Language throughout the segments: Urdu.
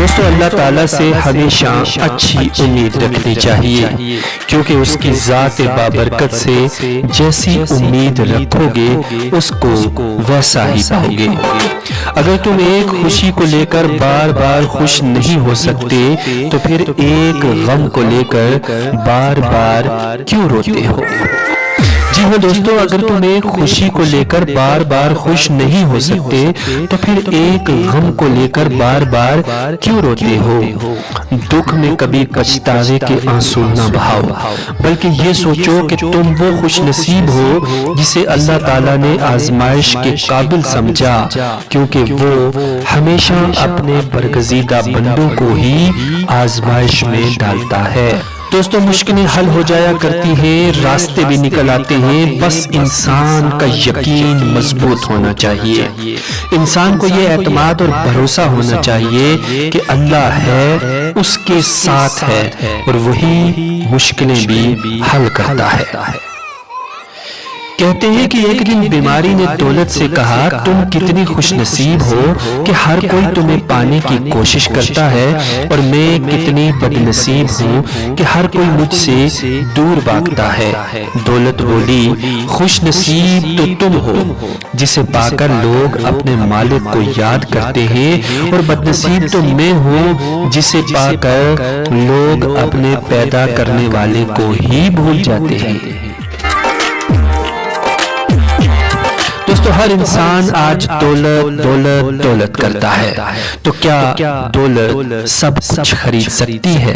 دوستو اللہ تعالیٰ سے ہمیشہ اچھی امید رکھنی چاہیے، کیونکہ اس کی ذات بابرکت سے جیسی امید رکھو گے اس کو ویسا ہی پاؤ گے۔ اگر تم ایک خوشی کو لے کر بار بار خوش نہیں ہو سکتے تو پھر ایک غم کو لے کر بار بار کیوں روتے ہو؟ جی ہاں دوستو، اگر تم ایک خوشی کو لے کر بار بار خوش نہیں ہو سکتے تو پھر ایک غم کو لے کر بار بار کیوں روتے ہو؟ دکھ میں کبھی پچھتاوے کے آنسو نہ بہاؤ، بلکہ یہ سوچو کہ تم وہ خوش نصیب ہو جسے اللہ تعالیٰ نے آزمائش کے قابل سمجھا، کیونکہ وہ ہمیشہ اپنے برگزیدہ بندوں کو ہی آزمائش میں ڈالتا ہے۔ دوستو مشکلیں حل ہو جایا کرتی ہیں، راستے بھی نکل آتے ہیں، بس انسان کا یقین مضبوط ہونا چاہیے۔ انسان کو یہ اعتماد اور بھروسہ ہونا چاہیے کہ اللہ ہے، اس کے ساتھ ہے اور وہی مشکلیں بھی حل کرتا ہے۔ کہتے ہیں کہ ایک دن بیماری نے دولت سے کہا، تم کتنی خوش نصیب ہو کہ ہر کوئی تمہیں پانے کی کوشش کرتا ہے، اور میں کتنی بد نصیب ہوں کہ ہر کوئی مجھ سے دور بھاگتا ہے۔ دولت بولی، خوش نصیب تو تم ہو جسے پا کر لوگ اپنے مالک کو یاد کرتے ہیں، اور بد نصیب تو میں ہوں جسے پا کر لوگ اپنے پیدا کرنے والے کو ہی بھول جاتے ہیں۔ دوستو ہر انسان آج دولت دولت دولت کرتا ہے، تو کیا دولت سب کچھ خرید سکتی ہے؟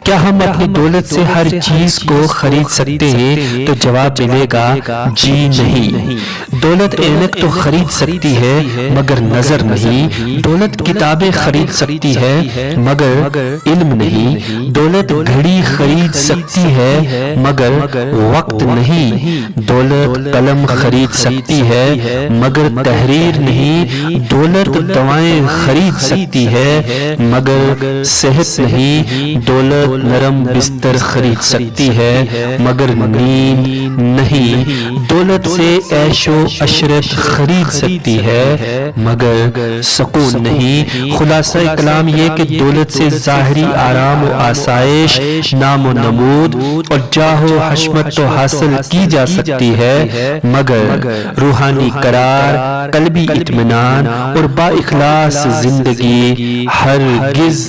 کیا ہم اپنی دولت سے ہر چیز کو خرید سکتے ہیں؟ تو جواب ملے گا جی نہیں۔ دولت اینک تو خرید سکتی ہے مگر نظر نہیں، دولت کتابیں خرید سکتی ہے مگر علم نہیں، دولت گھڑی خرید سکتی ہے مگر وقت نہیں، دولت قلم خرید سکتی ہے مگر تحریر نہیں، دولت دوائیں خرید سکتی ہے مگر صحت نہیں، دولت نرم بستر خرید سکتی ہے مگر نیند نہیں، دولت سے عیش و عشرت خرید سکتی ہے مگر سکون نہیں۔ خلاصہ کلام یہ کہ دولت سے ظاہری آرام و آسائش، نام و نمود اور جاہ و حشمت تو حاصل کی جا سکتی ہے، مگر روحانی قرار، قلبی اطمینان اور با اخلاص زندگی ہرگز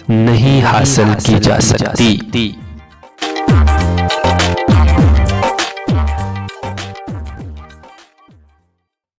نہیں حاصل کی جا سکتی۔